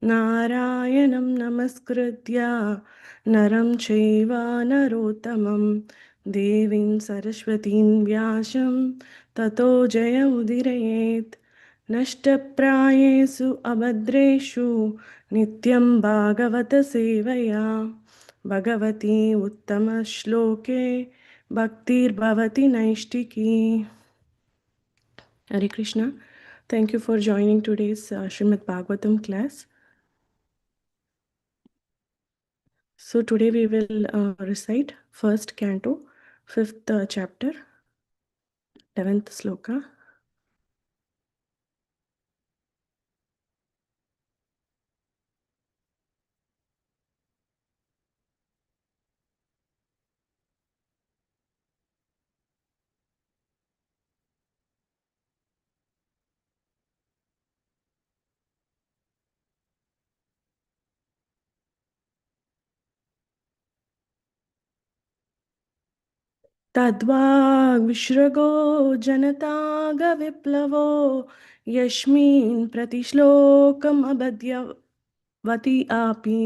नारायणं नमस्कृत्य नरं चैव नरोत्तमं देवीं सरस्वतीं व्यासं ततो जयमुदीरयेत् नष्टप्रायेषु अभद्रेषु नित्यं भागवतसेवया Bhagwati उत्तमश्लोके भक्तिर्भवति नैष्टिकी. Hare Krishna. Thank you for joining today's Srimad Bhagavatam class. So today we will recite first canto, fifth chapter, 11th sloka. तद्वाग्विश्रगो जनतागविप्लवो यस्मिन् प्रतिश्लोकमबध्यवति अपि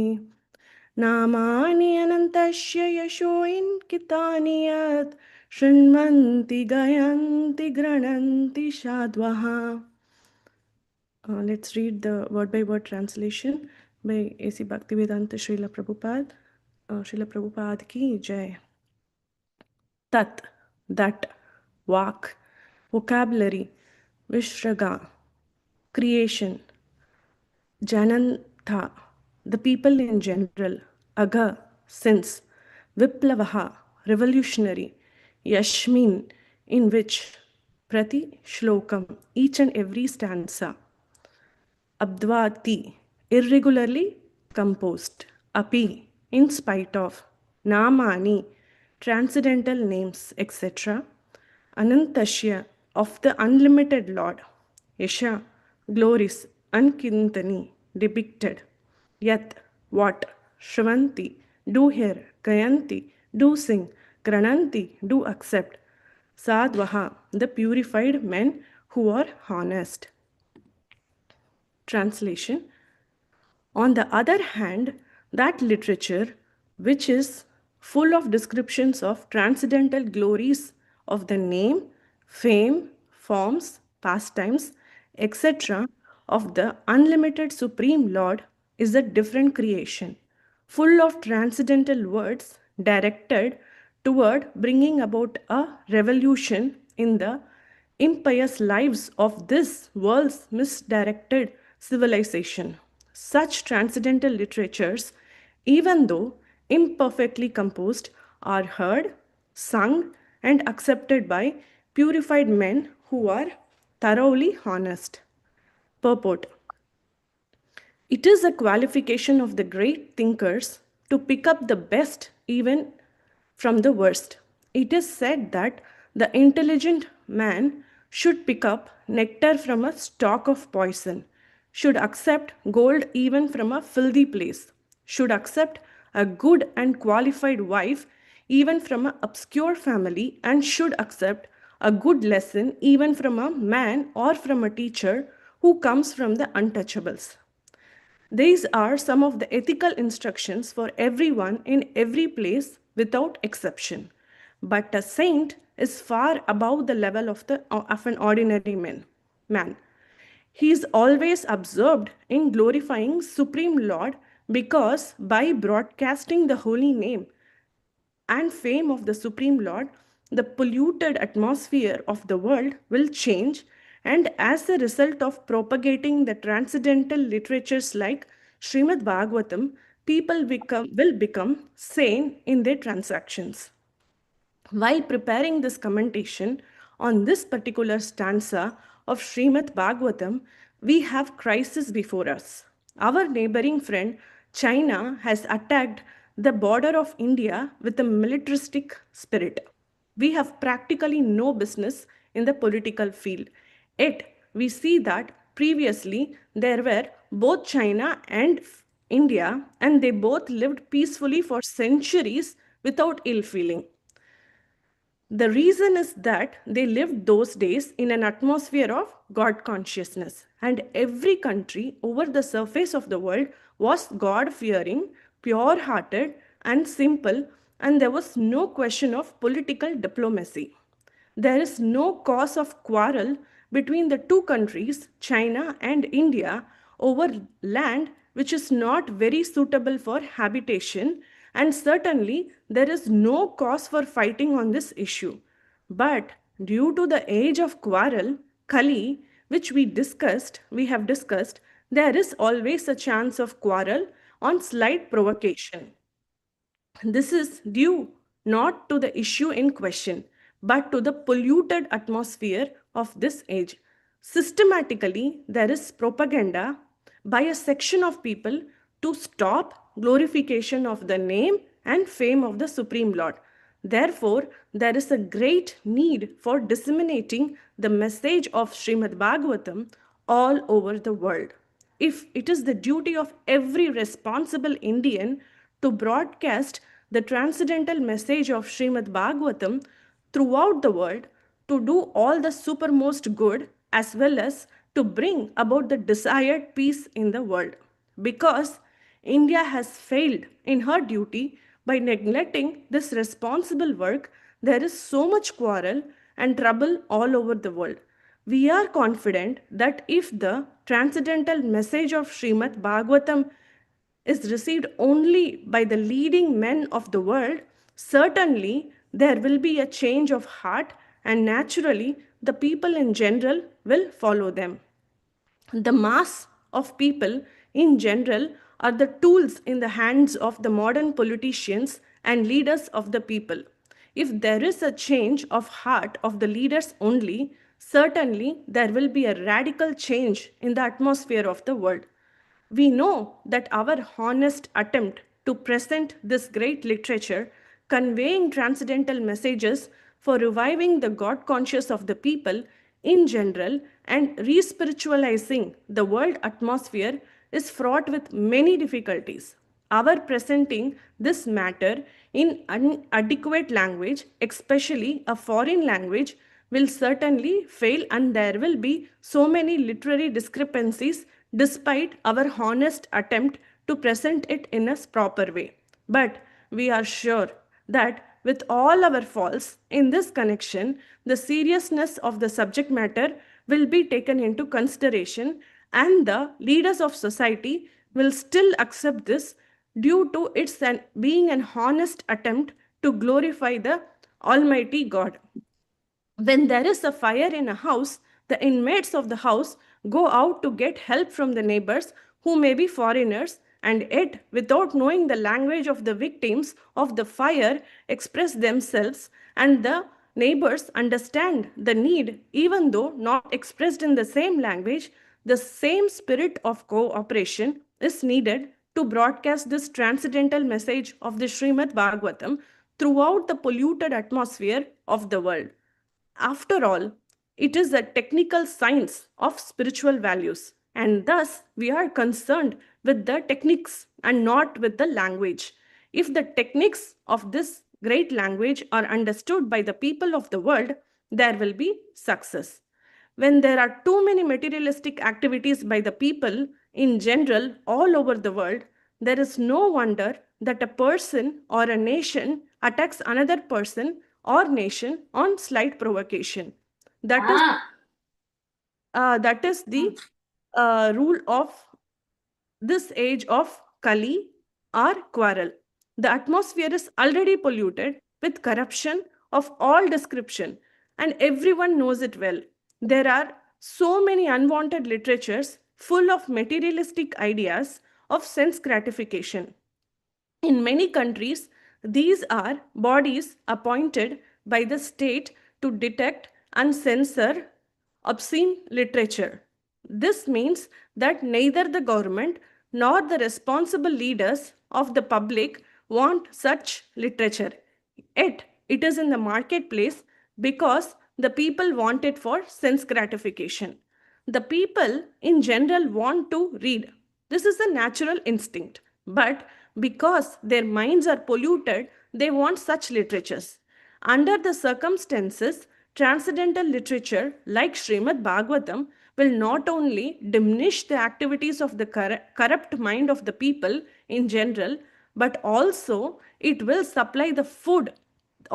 नामानि अनन्तस्य यशोऽयन् कितानि यत् शृण्वन्ति गायन्ति गृह्णन्ति साध्वः. Let's read the word by word translation by A.C. Bhaktivedanta Srila Prabhupada. Srila Prabhupada ki jai. Tat, that, vak, vocabulary, vishraga, creation, janantha, the people in general, agha, since, viplavaha, revolutionary, yashmin, in which, prati shlokam, each and every stanza, abdvati, irregularly composed, api, in spite of, namani, transcendental names, etc., anantasya, of the unlimited Lord, yasha, glories, unkintani, depicted, yat, what, shravanti, do hear, gayanti, do sing, grananti, do accept, sadvaha, the purified men who are honest. Translation. On the other hand, that literature, which is full of descriptions of transcendental glories of the name, fame, forms, pastimes, etc., of the unlimited Supreme Lord, is a different creation, full of transcendental words directed toward bringing about a revolution in the impious lives of this world's misdirected civilization. Such transcendental literatures, even though imperfectly composed, are heard, sung, and accepted by purified men who are thoroughly honest. Purport. It is a qualification of the great thinkers to pick up the best even from the worst. It is said that the intelligent man should pick up nectar from a stalk of poison, should accept gold even from a filthy place, should accept a good and qualified wife even from an obscure family, and should accept a good lesson even from a man or from a teacher who comes from the untouchables. These are some of the ethical instructions for everyone in every place without exception. But a saint is far above the level of an ordinary man. He is always absorbed in glorifying Supreme Lord, because by broadcasting the holy name and fame of the Supreme Lord, the polluted atmosphere of the world will change, and as a result of propagating the transcendental literatures like Srimad Bhagavatam, people will become sane in their transactions. While preparing this commentation on this particular stanza of Srimad Bhagavatam, we have crisis before us. Our neighboring friend China has attacked the border of India with a militaristic spirit. We have practically no business in the political field. Yet, we see that previously there were both China and India, and they both lived peacefully for centuries without ill feeling. The reason is that they lived those days in an atmosphere of God consciousness, and every country over the surface of the world was God fearing, pure hearted, and simple, and there was no question of political diplomacy. There is no cause of quarrel between the two countries, China and India, over land which is not very suitable for habitation, and certainly there is no cause for fighting on this issue. But due to the age of quarrel, Kali, which we have discussed, there is always a chance of quarrel on slight provocation. This is due not to the issue in question, but to the polluted atmosphere of this age. Systematically, there is propaganda by a section of people to stop glorification of the name and fame of the Supreme Lord. Therefore, there is a great need for disseminating the message of Srimad Bhagavatam all over the world. If it is the duty of every responsible Indian to broadcast the transcendental message of Srimad Bhagavatam throughout the world, to do all the supermost good as well as to bring about the desired peace in the world. Because India has failed in her duty by neglecting this responsible work, there is so much quarrel and trouble all over the world. We are confident that if the transcendental message of Srimad Bhagavatam is received only by the leading men of the world, certainly there will be a change of heart, and naturally the people in general will follow them. The mass of people in general are the tools in the hands of the modern politicians and leaders of the people. If there is a change of heart of the leaders only, certainly there will be a radical change in the atmosphere of the world. We know that our honest attempt to present this great literature, conveying transcendental messages for reviving the God conscious of the people in general and re-spiritualizing the world atmosphere is fraught with many difficulties. Our presenting this matter in inadequate language, especially a foreign language, will certainly fail, and there will be so many literary discrepancies despite our honest attempt to present it in a proper way. But we are sure that with all our faults in this connection, the seriousness of the subject matter will be taken into consideration, and the leaders of society will still accept this due to its being an honest attempt to glorify the Almighty God. When there is a fire in a house, the inmates of the house go out to get help from the neighbors who may be foreigners, and yet, without knowing the language of the victims of the fire, express themselves, and the neighbors understand the need, even though not expressed in the same language. The same spirit of cooperation is needed to broadcast this transcendental message of the Srimad Bhagavatam throughout the polluted atmosphere of the world. After all, it is a technical science of spiritual values, and thus we are concerned with the techniques and not with the language. If the techniques of this great language are understood by the people of the world, there will be success. When there are too many materialistic activities by the people in general all over the world, there is no wonder that a person or a nation attacks another person or nation on slight provocation. That is Ah, that is the rule of this age of Kali or quarrel. The atmosphere is already polluted with corruption of all description, and everyone knows it well. There are so many unwanted literatures full of materialistic ideas of sense gratification. In many countries, these are bodies appointed by the state to detect and censor obscene literature. This means that neither the government nor the responsible leaders of the public want such literature. Yet, it is in the marketplace because the people want it for sense gratification. The people in general want to read. This is a natural instinct. But because their minds are polluted, they want such literatures. Under the circumstances, transcendental literature like Srimad Bhagavatam will not only diminish the activities of the corrupt mind of the people in general, but also it will supply the food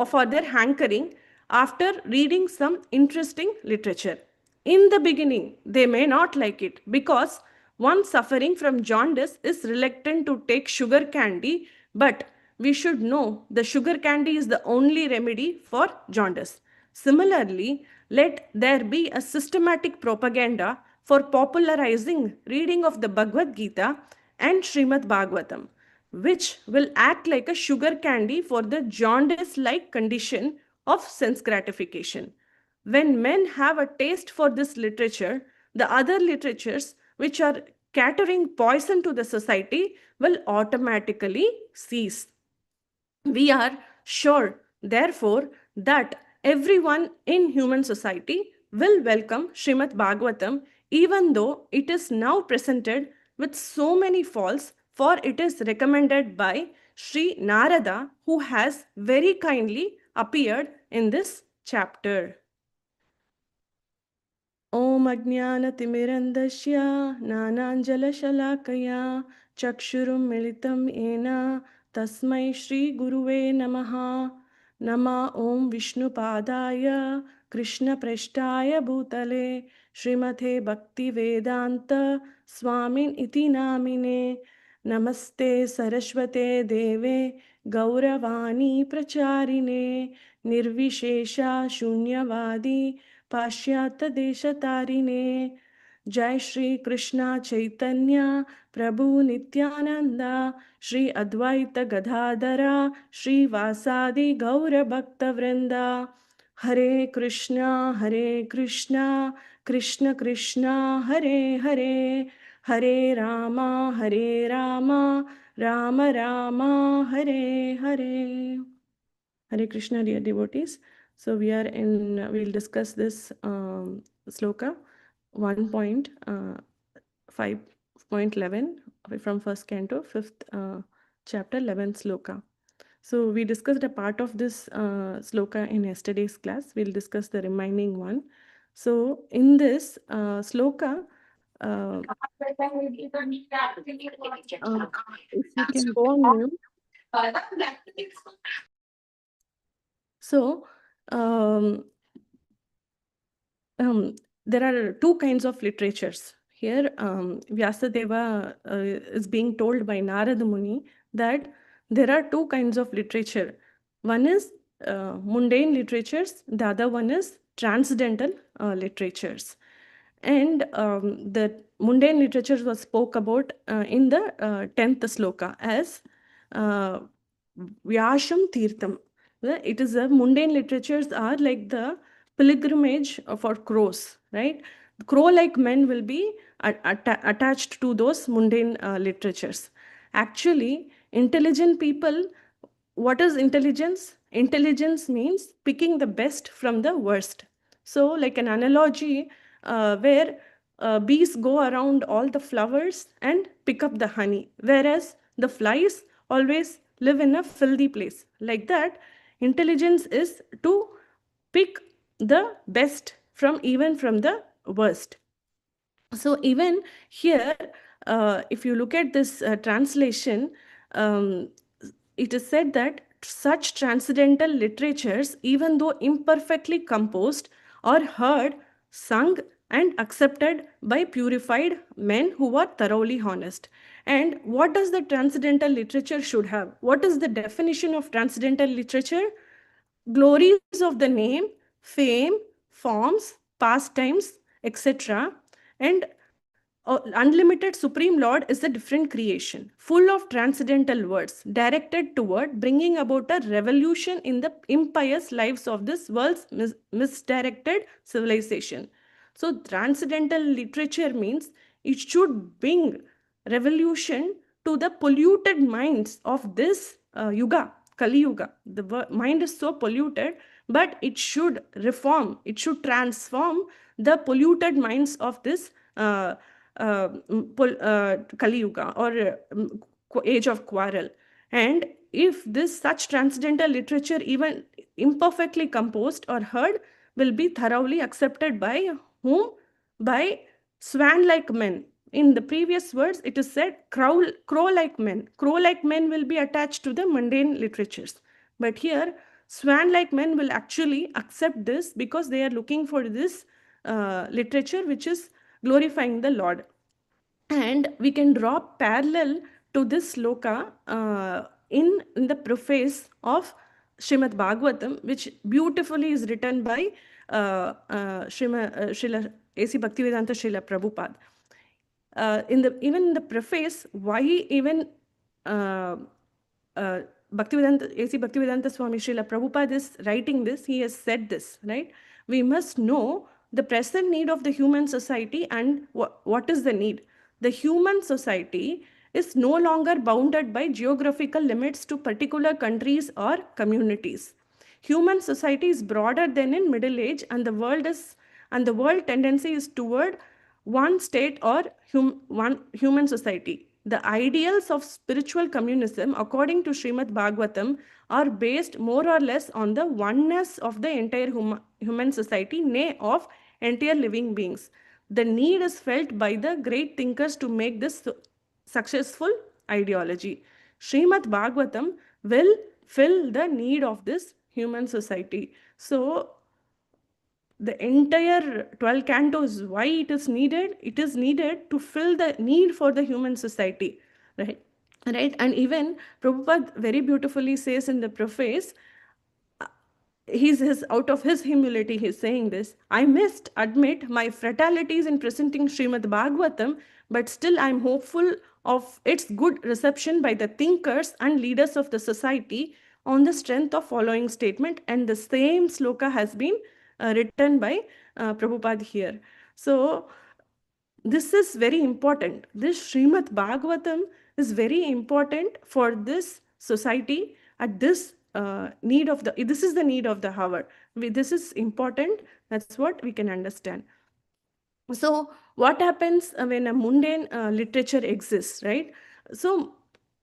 for their hankering after reading some interesting literature. In the beginning, they may not like it because one suffering from jaundice is reluctant to take sugar candy, but we should know the sugar candy is the only remedy for jaundice. Similarly, let there be a systematic propaganda for popularizing reading of the Bhagavad Gita and Srimad Bhagavatam, which will act like a sugar candy for the jaundice like condition of sense gratification. When men have a taste for this literature, the other literatures which are catering poison to the society will automatically cease. We are sure, therefore, that everyone in human society will welcome Srimad Bhagavatam, even though it is now presented with so many faults, for it is recommended by Sri Narada, who has very kindly appeared in this chapter. ॐ अज्ञानतिमिरन्दस्य ज्ञानाञ्जलशलाकया चक्षुरुन्मिलितं येन तस्मै श्रीगुरुवे नमः। नमः ॐ विष्णुपादाय कृष्णप्रेष्ठाय भूतले श्रीमते भक्तिवेदान्त स्वामिन् इति नामिने। नमस्ते सरस्वते देवे गौरवाणी प्रचारिणे निर्विशेषा शून्यवादी पाश्चात्य देशतारिणे। जय श्री कृष्णा चैतन्य प्रभु नित्यानंदा श्री अद्वैत गदाधरा श्रीवासादि गौर भक्त वृंदा। हरे कृष्णा कृष्ण कृष्ण हरे हरे, हरे Ram Ram Ram Hare Hare. Hare Krishna, dear devotees. So we'll discuss this sloka 1.5.11 from first canto, fifth chapter, 11th sloka. So we discussed a part of this sloka in yesterday's class. We'll discuss the remaining one. So in this sloka, if you can go on mute. So, there are two kinds of literatures. Here, Vyasadeva is being told by Narada Muni that there are two kinds of literature. One is mundane literatures, the other one is transcendental literatures. And the mundane literature was spoke about in the 10th sloka as Vyasham Tirtham. It is a mundane literatures are like the pilgrimage for crows, right? Crow-like men will be attached to those mundane literatures. Actually, intelligent people, what is intelligence? Intelligence means picking the best from the worst. So, like an analogy where bees go around all the flowers and pick up the honey, whereas the flies always live in a filthy place. Like that, intelligence is to pick the best from even from the worst. So even here, if you look at this translation, it is said that such transcendental literatures, even though imperfectly composed, are heard, sung, and accepted by purified men who are thoroughly honest. And what does the transcendental literature should have? What is the definition of transcendental literature? Glories of the name, fame, forms, pastimes, etc. And unlimited Supreme Lord is a different creation, full of transcendental words, directed toward bringing about a revolution in the impious lives of this world's misdirected civilization. So, transcendental literature means it should bring revolution to the polluted minds of this yuga, Kali Yuga. The mind is so polluted, but it should reform, it should transform the polluted minds of this Kali Yuga or age of quarrel. And if this such transcendental literature, even imperfectly composed or heard, will be thoroughly accepted by whom? By swan-like men. In the previous words, it is said crow-like men. Crow-like men will be attached to the mundane literatures. But here, swan-like men will actually accept this because they are looking for this literature which is glorifying the Lord. And we can draw parallel to this sloka in the preface of Srimad Bhagavatam, which beautifully is written by Srila A.C. Bhaktivedanta Srila Prabhupada. Even in the preface, why even uh, uh, Bhaktivedanta, A.C. Bhaktivedanta Swami Srila Prabhupada is writing this, he has said this, right? We must know the present need of the human society and what is the need. The human society is no longer bounded by geographical limits to particular countries or communities. Human society is broader than in Middle Age, and the world tendency is toward one state or one human society. The ideals of spiritual communism, according to Srimad Bhagavatam, are based more or less on the oneness of the entire human society, nay, of entire living beings. The need is felt by the great thinkers to make this successful ideology. Srimad Bhagavatam will fill the need of this human society. So, the entire 12 cantos, why it is needed to fill the need for the human society, right. And even Prabhupada very beautifully says in the preface, he's his out of his humility he's saying this, I must admit my fatalities in presenting Srimad Bhagavatam, but still I'm hopeful of its good reception by the thinkers and leaders of the society on the strength of following statement. And the same sloka has been written by Prabhupada here. So this is very important. This Srimad Bhagavatam is very important for this society at this need of the, this is the need of the hour. This is important. That's what we can understand. So what happens when a mundane literature exists, right? So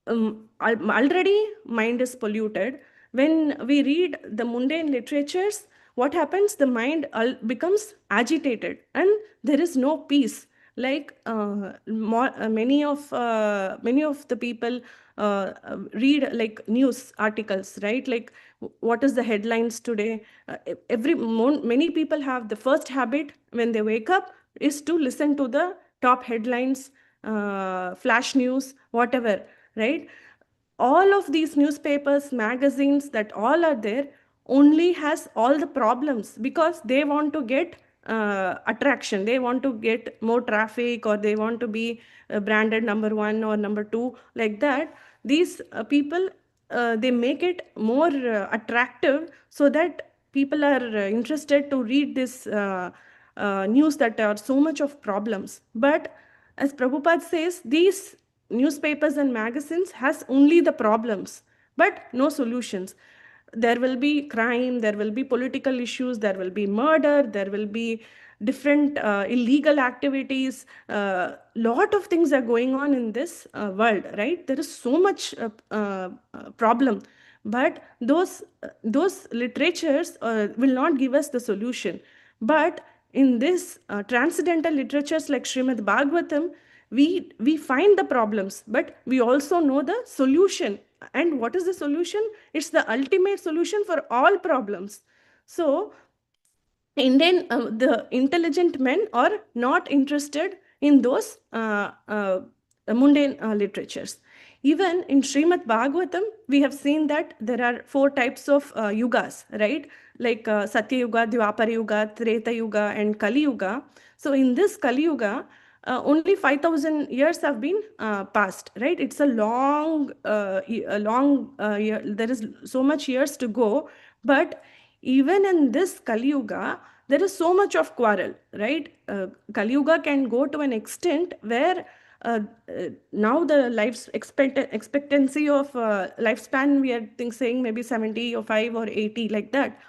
already mind is polluted. When we read the mundane literatures, what happens? The mind becomes agitated and there is no peace. Like many of the people read like news articles, right? Like what is the headlines today? Many people have the first habit when they wake up is to listen to the top headlines, flash news, whatever, right? All of these newspapers, magazines, that all are there, only has all the problems because they want to get attraction. They want to get more traffic, or they want to be branded number one or number two, like that. These people, they make it more attractive so that people are interested to read this news that are so much of problems. But as Prabhupada says, these newspapers and magazines has only the problems, but no solutions. There will be crime, there will be political issues, there will be murder, there will be different illegal activities. Lot of things are going on in this world, right? There is so much problem, but those literatures will not give us the solution. But in this transcendental literatures like Srimad Bhagavatam, we find the problems, but we also know the solution. And what is the solution? It's the ultimate solution for all problems. So the intelligent men are not interested in those mundane literatures. Even in Srimad Bhagavatam, we have seen that there are 4 types of yugas, right? Like Satya Yuga, Dwapara Yuga, Treta Yuga, and Kali Yuga. So in this Kali Yuga, only 5,000 years have been passed, right? It's a long, year. There is so much years to go, but even in this Kali Yuga, there is so much of quarrel, right? Kali Yuga can go to an extent where now the expectancy of lifespan, we are saying maybe 70 or 5 or 80, like that.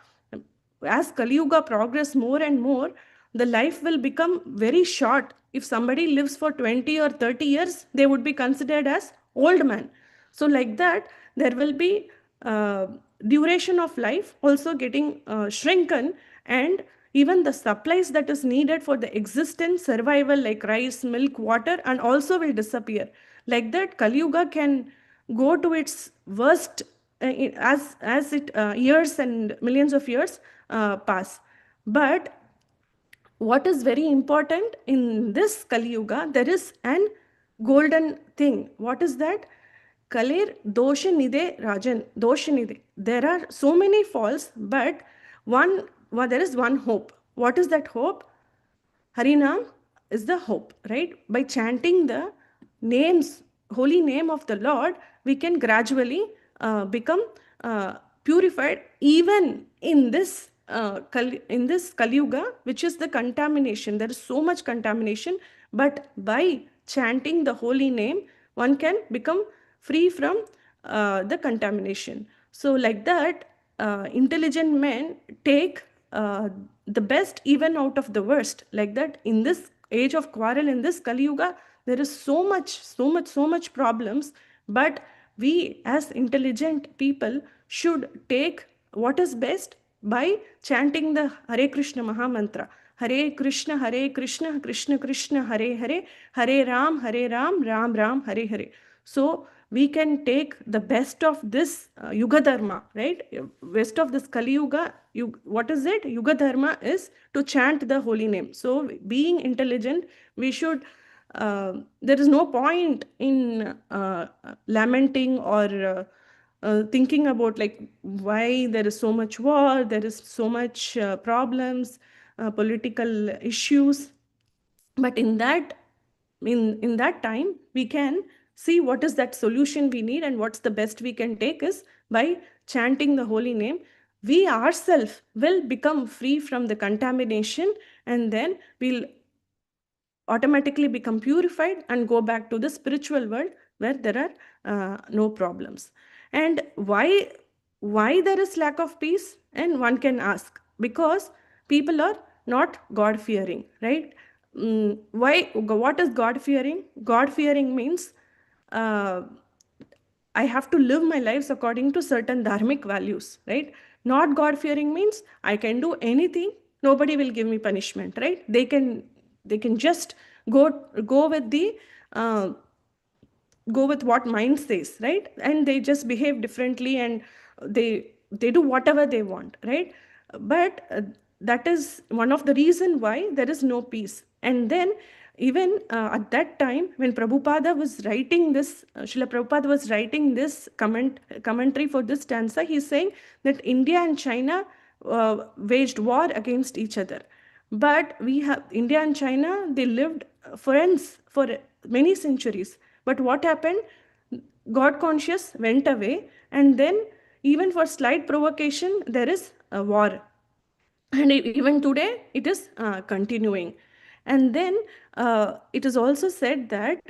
As Kali Yuga progress more and more, the life will become very short. If somebody lives for 20 or 30 years, they would be considered as old man. So like that, there will be uh, duration of life also getting shrunken, and even the supplies that is needed for the existence survival like rice, milk, water, and also will disappear. Like that, Kali Yuga can go to its worst as it years and millions of years pass. But what is very important in this Kali Yuga, there is an golden thing. What is that? Kalir doshanide Rajan, doshanide. There are so many faults, but there is one hope. What is that hope? Harinam is the hope, right? By chanting the names, holy name of the Lord, we can gradually become purified, even in this in this Kali Yuga, which is the contamination. There is so much contamination, but by chanting the holy name, one can become free from the contamination. So, like that, intelligent men take the best even out of the worst. Like that, in this age of quarrel, in this Kali Yuga, there is so much problems. But we, as intelligent people, should take what is best by chanting the Hare Krishna Maha Mantra. Hare Krishna, Krishna Krishna, Hare Hare, Hare Ram, Ram Ram, Hare Hare. So we can take the best of this Yuga Dharma, right? Best of this Kali Yuga. What is it? Yuga Dharma is to chant the holy name. So, being intelligent, we should. There is no point in lamenting or thinking about like why there is so much war, there is so much problems, political issues. But in that time, we can see what is that solution we need, and what's the best we can take is by chanting the holy name. We ourselves will become free from the contamination, and then we'll automatically become purified and go back to the spiritual world where there are no problems. And why there is lack of peace? And one can ask, because people are not god fearing, right? Why? What is god fearing? God fearing means uh, I have to live my lives according to certain dharmic values, right? Not God fearing means I can do anything, nobody will give me punishment, right? They can just go go with the uh, go with what mind says, right? And they just behave differently, and they do whatever they want, right? But that is one of the reason why there is no peace. And then even at that time when Prabhupada was writing this, Srila Prabhupada was writing this commentary for this stanza, he's saying that India and China waged war against each other. But we have India and China, they lived friends for many centuries. But what happened? God conscious went away, and then even for slight provocation, there is a war. And even today, it is continuing. And then it is also said that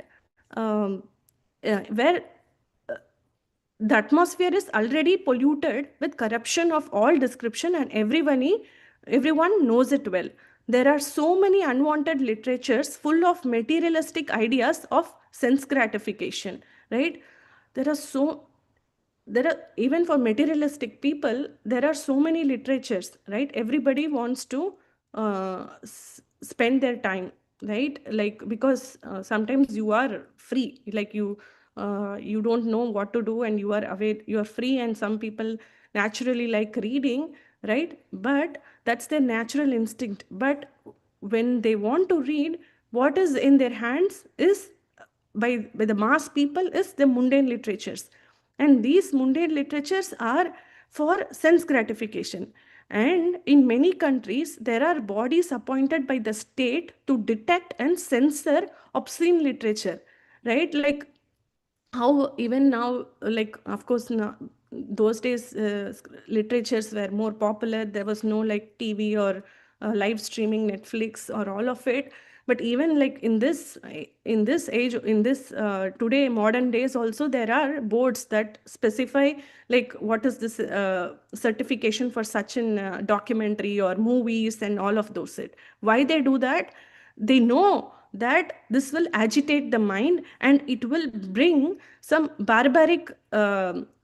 where the atmosphere is already polluted with corruption of all description, and everyone knows it well. There are so many unwanted literatures full of materialistic ideas of sense gratification, right? There are so there are even for materialistic people, there are so many literatures, right? Everybody wants to spend their time, right? Like, because sometimes you are free, like you don't know what to do, and you are away, you are free, and some people naturally like reading, right? But that's their natural instinct. But when they want to read, what is in their hands is by the mass people is the mundane literatures. And these mundane literatures are for sense gratification. And in many countries, there are bodies appointed by the state to detect and censor obscene literature, right? Like how even now, like, of course, now, those days literatures were more popular. There was no like TV or live streaming Netflix or all of it. But even like in this age, in this today modern days also, there are boards that specify like what is this certification for such an documentary or movies and all of those it. Why they do that? They know that this will agitate the mind and it will bring some barbaric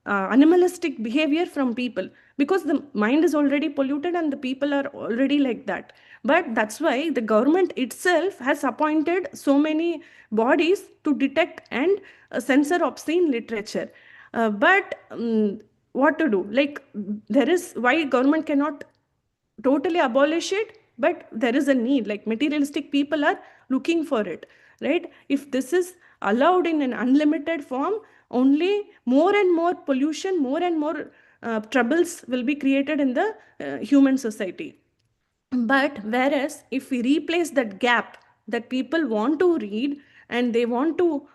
animalistic behavior from people, because the mind is already polluted and the people are already like that. But that's why the government itself has appointed so many bodies to detect and censor obscene literature. But what to do? Like, there is why government cannot totally abolish it, but there is a need. Like, materialistic people are looking for it, right? If this is allowed in an unlimited form, only more and more pollution, more and more troubles will be created in the human society. But whereas if we replace that gap, that people want to read and they want to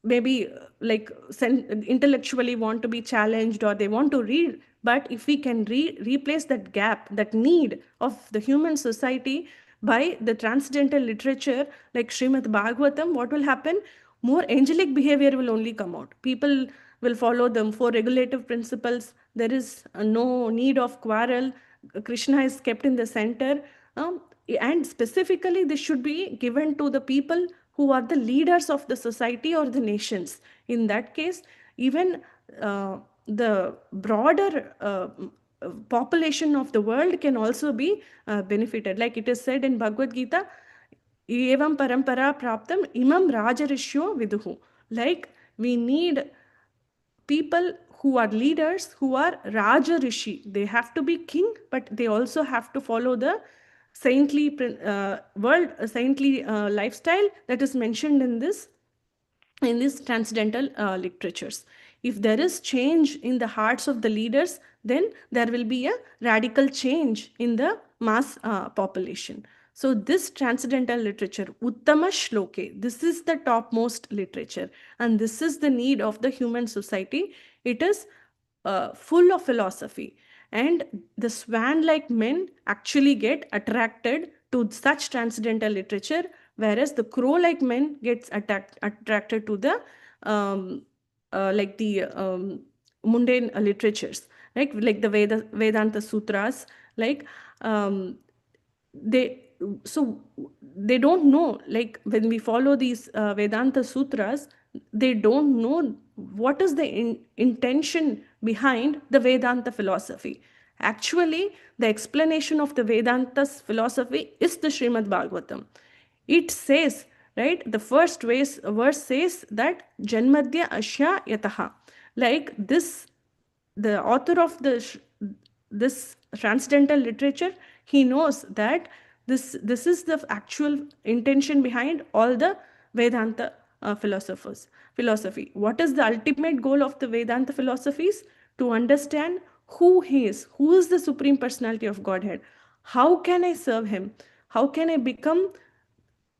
maybe like intellectually want to be challenged, or they want to read, but if we can replace that gap, that need of the human society by the transcendental literature like Srimad Bhagavatam, what will happen? More angelic behavior will only come out. People will follow them for regulative principles. There is no need of quarrel. Krishna is kept in the center. And specifically, this should be given to the people who are the leaders of the society or the nations. In that case, even the broader population of the world can also be benefited. Like it is said in Bhagavad Gita, evam parampara praptam imam rajarishyo viduhu. Like, we need people who are leaders, who are Raja Rishi. They have to be king, but they also have to follow the saintly saintly lifestyle that is mentioned in these transcendental literatures. If there is change in the hearts of the leaders, then there will be a radical change in the mass population. So this transcendental literature, Uttama Shloke, this is the topmost literature, and this is the need of the human society. It is full of philosophy, and the swan-like men actually get attracted to such transcendental literature, whereas the crow-like men gets attracted to the like the mundane literatures, right? Like the Vedanta sutras, like um, they so they don't know, like when we follow these Vedanta sutras, they don't know what is the intention behind the Vedanta philosophy. Actually, the explanation of the Vedanta's philosophy is the Srimad Bhagavatam. It says, right, the first verse says that Janmadya Ashya Yataha. Like this, the author of this transcendental literature, he knows that this is the actual intention behind all the Vedanta philosophy. What is the ultimate goal of the Vedanta philosophies? To understand who is the Supreme Personality of Godhead. How can I serve him? How can I become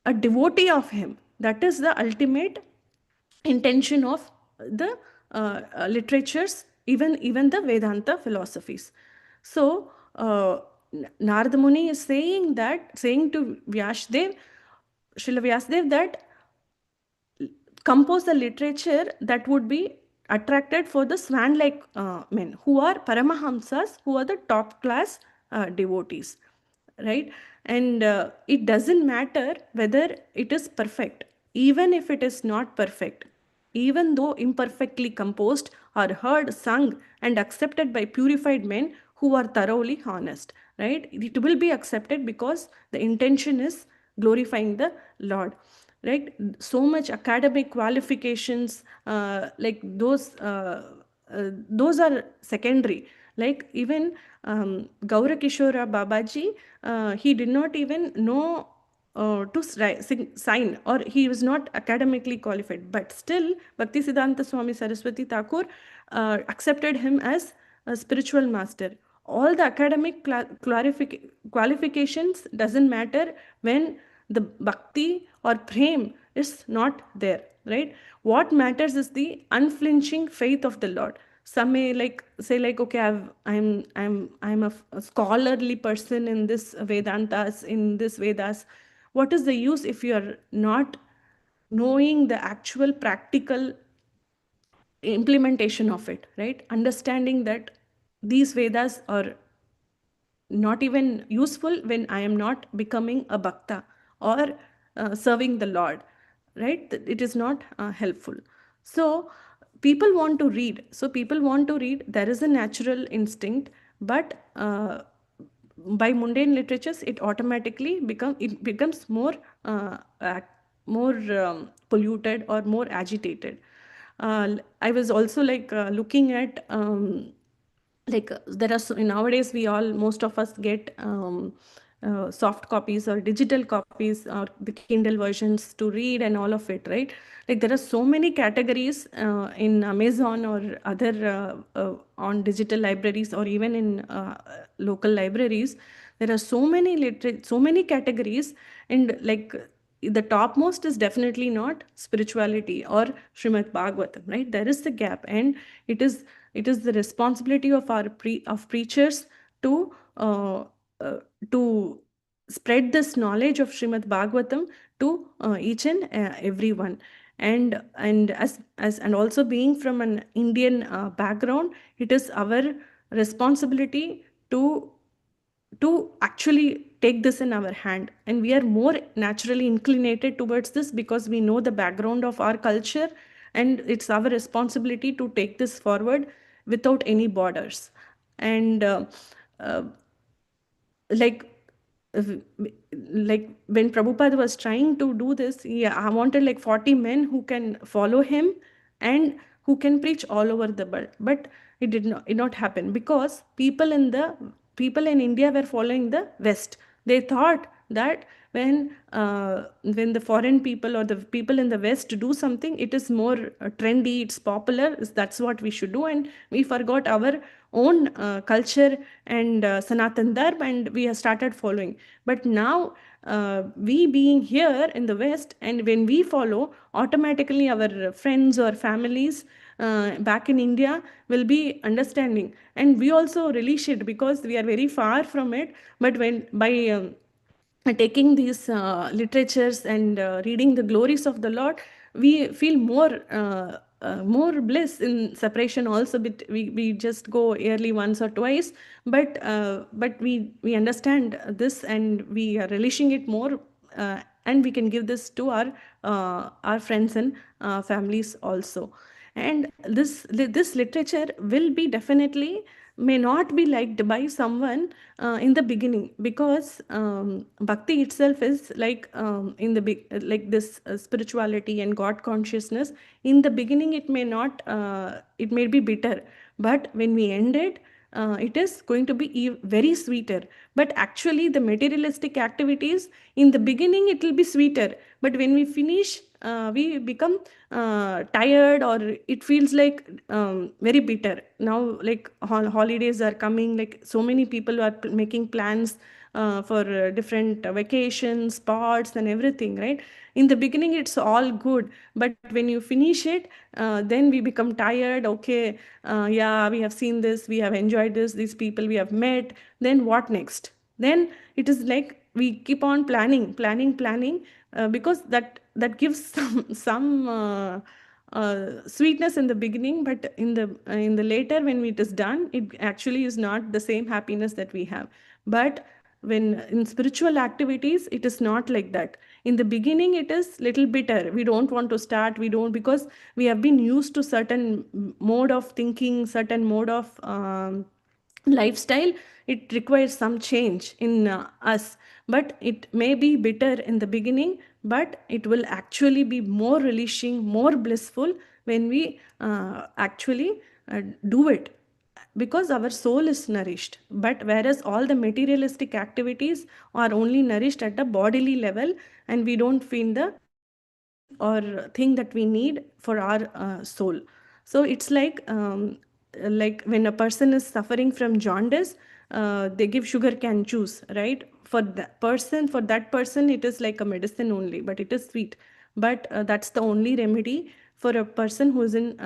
a devotee of him? That is the ultimate intention of the literatures, even the Vedanta philosophies. So Narada Muni is saying to Vyasdev, Srila Vyasdev, that compose a literature that would be attracted for the swan-like men who are Paramahamsas, who are the top class devotees, right? And it doesn't matter whether it is perfect, even if it is not perfect, even though imperfectly composed, are heard, sung, and accepted by purified men who are thoroughly honest, right? It will be accepted because the intention is glorifying the Lord, right? So much academic qualifications, those are secondary. Like even Gaura Kishora Babaji, he did not even know to sign, or he was not academically qualified, but still Bhakti Siddhanta Swami Saraswati Thakur accepted him as a spiritual master. All the academic qualifications doesn't matter when the bhakti or prem is not there, right? What matters is the unflinching faith of the Lord. Some may like say like, okay, I'm a scholarly person in this Vedantas, in this Vedas. What is the use if you are not knowing the actual practical implementation of it, right? Understanding that these Vedas are not even useful when I am not becoming a bhakta or serving the Lord, right? It is not helpful. So people want to read. So people want to read. There is a natural instinct, but by mundane literatures, it becomes more polluted or more agitated. I was also like looking at there are nowadays we all most of us get soft copies or digital copies or the Kindle versions to read and all of it, right? Like there are so many categories in Amazon or other on digital libraries or even in local libraries. There are so many categories, and like the topmost is definitely not spirituality or Srimad Bhagavatam, right? There is the gap, and it is the responsibility of of preachers to uh, uh, to spread this knowledge of Srimad Bhagavatam to each and everyone. And also being from an Indian background, it is our responsibility to actually take this in our hand, and we are more naturally inclinated towards this because we know the background of our culture, and it's our responsibility to take this forward without any borders. And uh, like uh, like when Prabhupada was trying to do this, I wanted like 40 men who can follow him and who can preach all over the world. But it did not happen because people in India were following the West. They thought that when the foreign people or the people in the West do something, it is more trendy, it's popular, that's what we should do, and we forgot our own culture and Sanatan Dharma, and we have started following. But now, we being here in the West, and when we follow, automatically our friends or families back in India will be understanding, and we also relish it because we are very far from it. But when by taking these literatures and reading the glories of the Lord, we feel more bliss in separation also. But we just go yearly once or twice, but we understand this and we are relishing it more, and we can give this to our friends and families also. And this literature will be definitely may not be liked by someone in the beginning, because bhakti itself is like in the big like this spirituality and God consciousness. In the beginning it may be bitter, but when we end it, it is going to be very sweeter. But actually the materialistic activities, in the beginning it will be sweeter, but when we finish, we become tired, or it feels like very bitter. Now like holidays are coming, like so many people are making plans for different vacations spots and everything, right? In the beginning it's all good, but when you finish it, then we become tired. Okay, yeah, we have seen this, we have enjoyed this, these people we have met, then what next? Then it is like we keep on planning, because that gives some sweetness in the beginning, but in the later, when it is done, it actually is not the same happiness that we have. But when in spiritual activities, it is not like that. In the beginning it is little bitter, we don't want to start, we don't, because we have been used to certain mode of thinking, certain mode of lifestyle. It requires some change in us, but it may be bitter in the beginning, but it will actually be more relishing, more blissful when we actually do it, because our soul is nourished. But whereas all the materialistic activities are only nourished at the bodily level, and we don't feel the need or thing that we need for our soul. So it's like when a person is suffering from jaundice, they give sugar can juice, right? For that person it is like a medicine only, but it is sweet. But that's the only remedy for a person who is in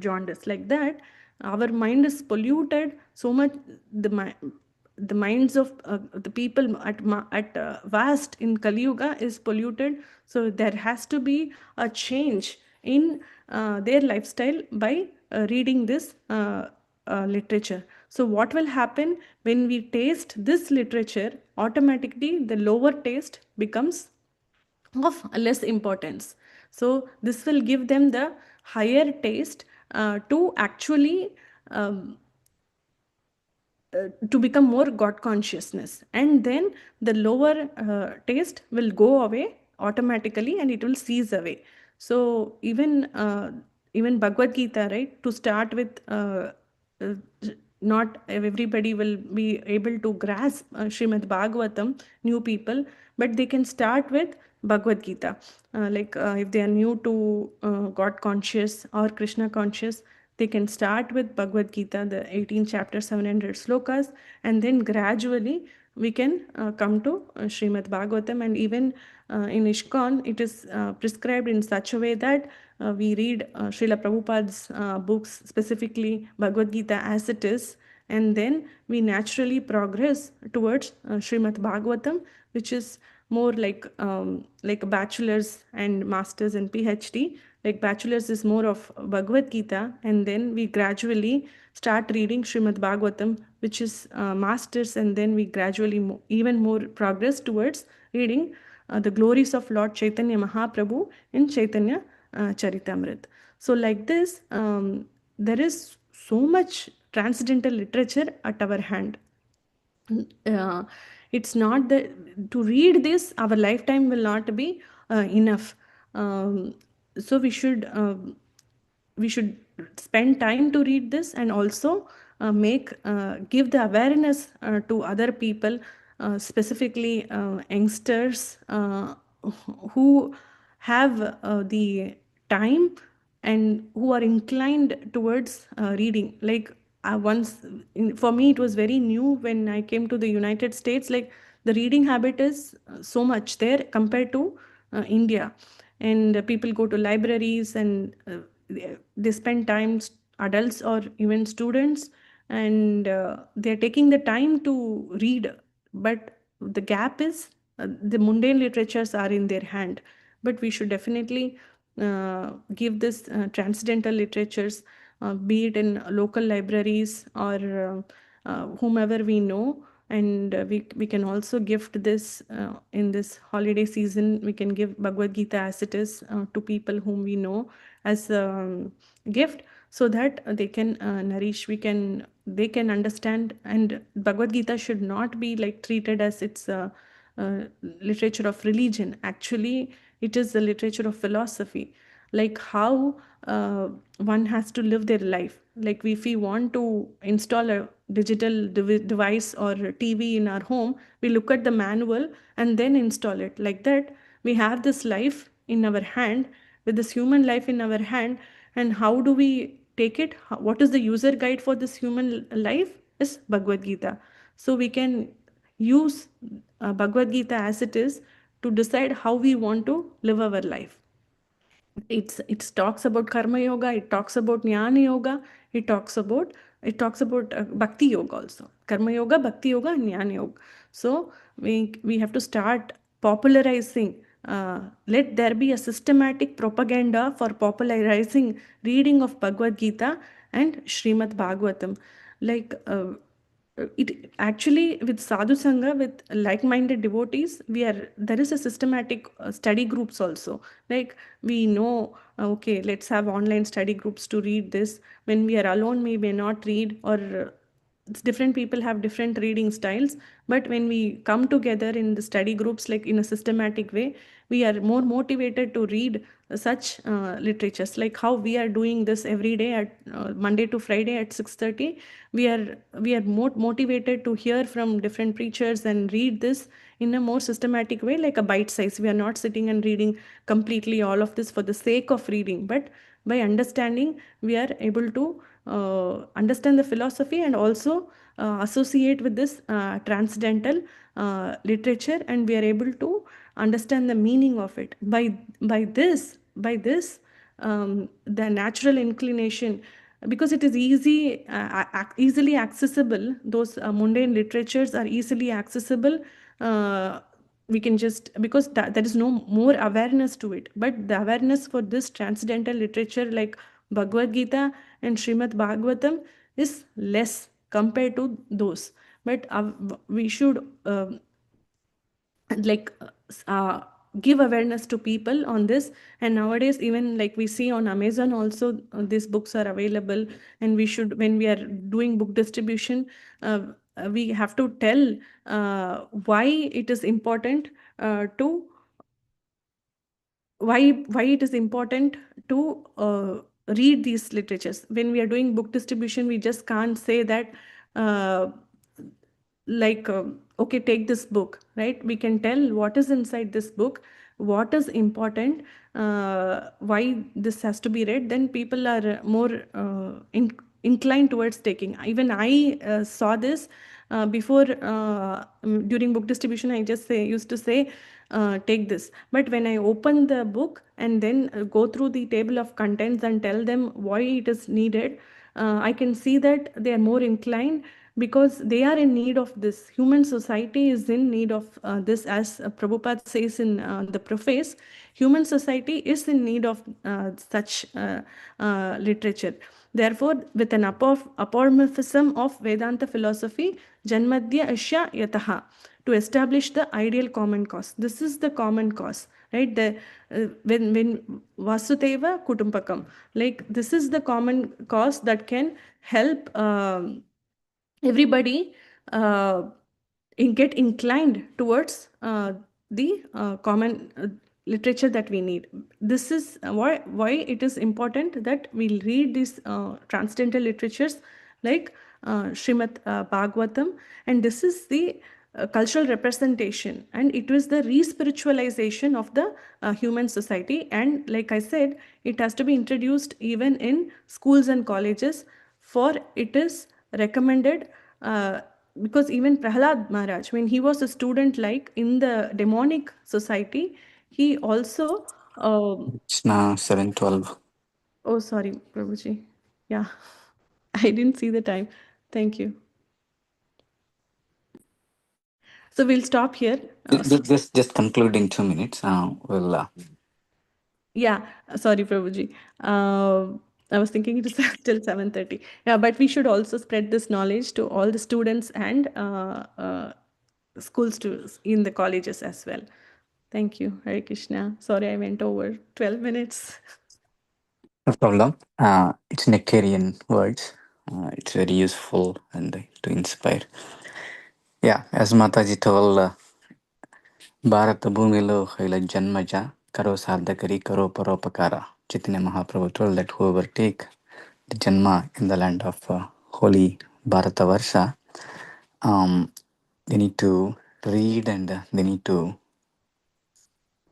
jaundice. Like that, our mind is polluted so much. The minds of the people at vast in Kali Yuga is polluted. So there has to be a change in their lifestyle by reading this literature. So what will happen when we taste this literature? Automatically, the lower taste becomes of less importance. So this will give them the higher taste to actually um, to become more God consciousness, and then the lower taste will go away automatically and it will cease away. So even Bhagavad Gita, right, to start with, uh, not everybody will be able to grasp Srimad Bhagavatam, new people, but they can start with Bhagavad Gita. If they are new to God conscious or Krishna conscious, they can start with Bhagavad Gita, the 18 chapters, 700 slokas, and then gradually we can come to Srimad Bhagavatam. And even in ISKCON, it is prescribed in such a way that we read Srila Prabhupada's books, specifically Bhagavad Gita as it is, and then we naturally progress towards Srimad Bhagavatam, which is more like bachelor's and master's and PhD. Like bachelor's is more of Bhagavad Gita, and then we gradually start reading Srimad Bhagavatam, which is master's, and then we gradually even more progress towards reading the glories of Lord Chaitanya Mahaprabhu in Chaitanya Charitamrita. So like this, there is so much transcendental literature at our hand. uh, it's not that to read this our lifetime will not be enough. So we should spend time to read this, and also make give the awareness to other people, specifically youngsters who have the time and who are inclined towards reading. For me it was very new when I came to the United States. Like the reading habit is so much there compared to India, and people go to libraries, and they spend time, adults or even students, and they're taking the time to read. But the gap is the mundane literatures are in their hand. But we should definitely give this transcendental literatures, be it in local libraries or whomever we know. And we can also gift this in this holiday season. We can give Bhagavad Gita as it is to people whom we know as a gift, so that they can nourish, they can understand. And Bhagavad Gita should not be like treated as it's a literature of religion. Actually, it is the literature of philosophy, like how one has to live their life. Like if we want to install a digital device or a TV in our home, we look at the manual and then install it. Like that, we have this life in our hand, with this human life in our hand. And how do we take it? What is the user guide for this human life? Is Bhagavad Gita. So we can use Bhagavad Gita as it is to decide how we want to live our life. It talks about karma yoga, it talks about jnana yoga, it talks about bhakti yoga also. Karma yoga, bhakti yoga, and jnana yoga. So we have to start popularizing. Let there be a systematic propaganda for popularizing reading of Bhagavad Gita and Srimad Bhagavatam. Like it actually, with sadhu sangha, with like-minded devotees, there is a systematic study groups also. Like we know, okay, let's have online study groups to read this. When we are alone, we may not read, or different people have different reading styles. But when we come together in the study groups, like in a systematic way, we are more motivated to read such literatures. Like how we are doing this every day at Monday to Friday at 6:30. We are more motivated to hear from different preachers and read this in a more systematic way, like a bite size. We are not sitting and reading completely all of this for the sake of reading, but by understanding, we are able to understand the philosophy, and also associate with this transcendental literature, and we are able to understand the meaning of it. By this the natural inclination, because it is easily accessible. Those mundane literatures are easily accessible. We can just, because there is no more awareness to it. But the awareness for this transcendental literature like Bhagavad Gita and Srimad Bhagavatam is less. compared to those. But we should like give awareness to people on this. And nowadays, even like we see on Amazon also, these books are available. And we should, when we are doing book distribution, we have to tell why it is important to why it is important to read these literatures. When we are doing book distribution, we just can't say that uh, like okay, take this book, right? We can tell what is inside this book, what is important, why this has to be read. Then people are more inclined towards taking. Even I saw this before, during book distribution, I just used to say, take this. But when I open the book and then go through the table of contents and tell them why it is needed, I can see that they are more inclined, because they are in need of this. Human society is in need of this. As Prabhupada says in the preface, human society is in need of such literature. Therefore, with an apomorphism of Vedanta philosophy, Janmadhya Ashya Yataha, to establish the ideal common cause. This is the common cause, right? The when Vasudeva Kutumbakam, like this is the common cause that can help everybody get inclined towards the common literature that we need. This is why it is important that we read these transcendental literatures like Srimad Bhagavatam. And this is the cultural representation, and it was the re-spiritualization of the human society. And like I said, it has to be introduced even in schools and colleges, for it is recommended. Because even Prahlad Maharaj, when he was a student, like in the demonic society, he also It's now 7:12. oh, sorry, Prabhuji. Yeah, I didn't see the time. Thank you. So we'll stop here. Just conclude in 2 minutes. We'll Yeah, sorry, Prabhuji. I was thinking it is till 7:30. Yeah, but we should also spread this knowledge to all the students and school students in the colleges as well. Thank you, Hare Krishna. Sorry, I went over 12 minutes. no problem. It's Nectarian words. It's very useful and to inspire. Yeah, as Mataji told, భారత భూమిలో హైల జన్మజ కరో సార్థకరి కరో పరోపకార. Chaitanya Mahaprabhu told that whoever take the Janma in the land of holy Bharatavarsha, they need to read and they need to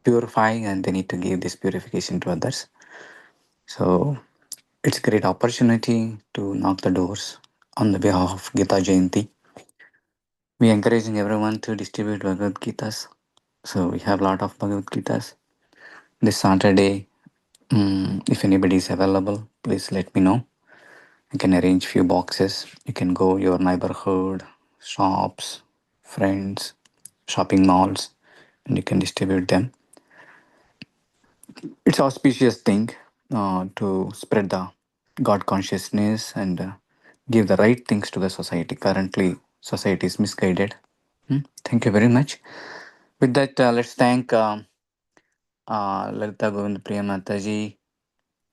purify and they need to give this purification to others. So it's a great opportunity to knock the doors on the behalf of Gita Jayanti. We encouraging everyone to distribute Bhagavad Gitas. So we have a lot of Bhagavad Gitas. This Saturday, if anybody is available, please let me know. You can arrange few boxes. You can go your neighborhood, shops, friends, shopping malls, and you can distribute them. It's auspicious thing to spread the God consciousness and give the right things to the society. Currently, society is misguided. Thank you very much. With that, let's thank Lalita Govind Priya Mataji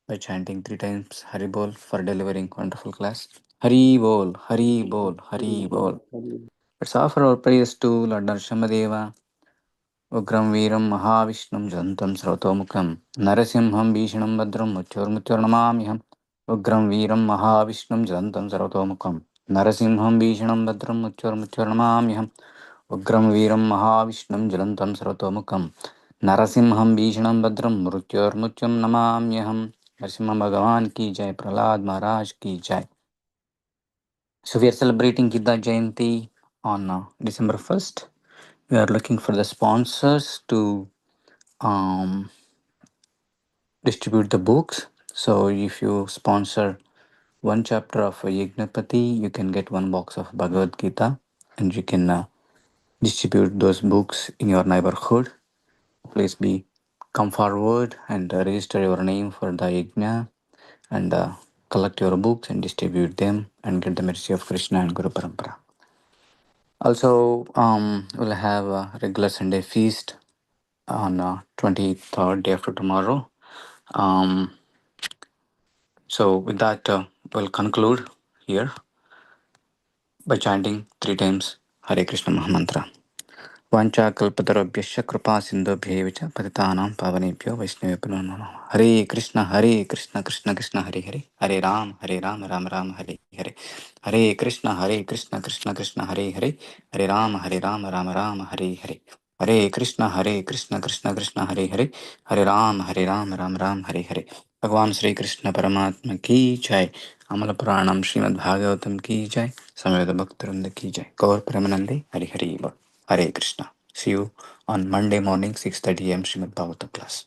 by chanting 3 times Hari Bol for delivering wonderful class. Hari Bol, Hari Bol, Hari Bol. Let's offer our prayers to Lord Narasimhadeva, Ugram Veeram Mahavishnum Jantam Srautomukam Narasimham Bhishणं Badram Mutyormutyornamamiham Ugram Veeram Mahavishnum Jantam Srautomukam Narasimham Bhishणं Badram Mutyormutyornamamiham Ugram Veeram Mahavishnum Jalantam Srautomukam Narasimham Bhishणं Badram Mrityormutyam Namamyaham. Narasimha Bhagavan ki jai, Prahlad Maharaj ki jai. So we are celebrating Gita Jayanti on December 1st. We are looking for the sponsors to um, distribute the books. So if you sponsor one chapter of Yagnapati, you can get one box of Bhagavad Gita and you can distribute those books in your neighborhood. Please come forward and register your name for the Yajna and collect your books and distribute them and get the mercy of Krishna and Guru Parampara. Also, we'll have a regular Sunday feast on 23rd, day after tomorrow. Um, so, with that, we'll conclude here by chanting three times Hare Krishna Mahamantra. वाञ्छाकल्पतरुभ्यश्च कृपासिन्धुभ्यैव च पतितानां पावनेभ्यो वैष्णवेभ्यो नमो नमः. हरे कृष्ण कृष्ण कृष्ण हरे हरे हरे राम राम राम हरे हरे हरे कृष्ण कृष्ण कृष्ण हरे हरे हरे राम राम हरे हरे हरे कृष्ण कृष्ण कृष्ण हरे हरे हरे राम राम हरे हरे. भगवान श्री कृष्ण परमात्मा की जय. अमल पुराणम श्रीमद् भागवतम की जय. समवेत भक्तवृंद की जय. गौर प्रेमानंदे हरि हरि बोल. Hare Krishna. See you on Monday morning, 6:30 a.m. Srimad Bhagavatam class.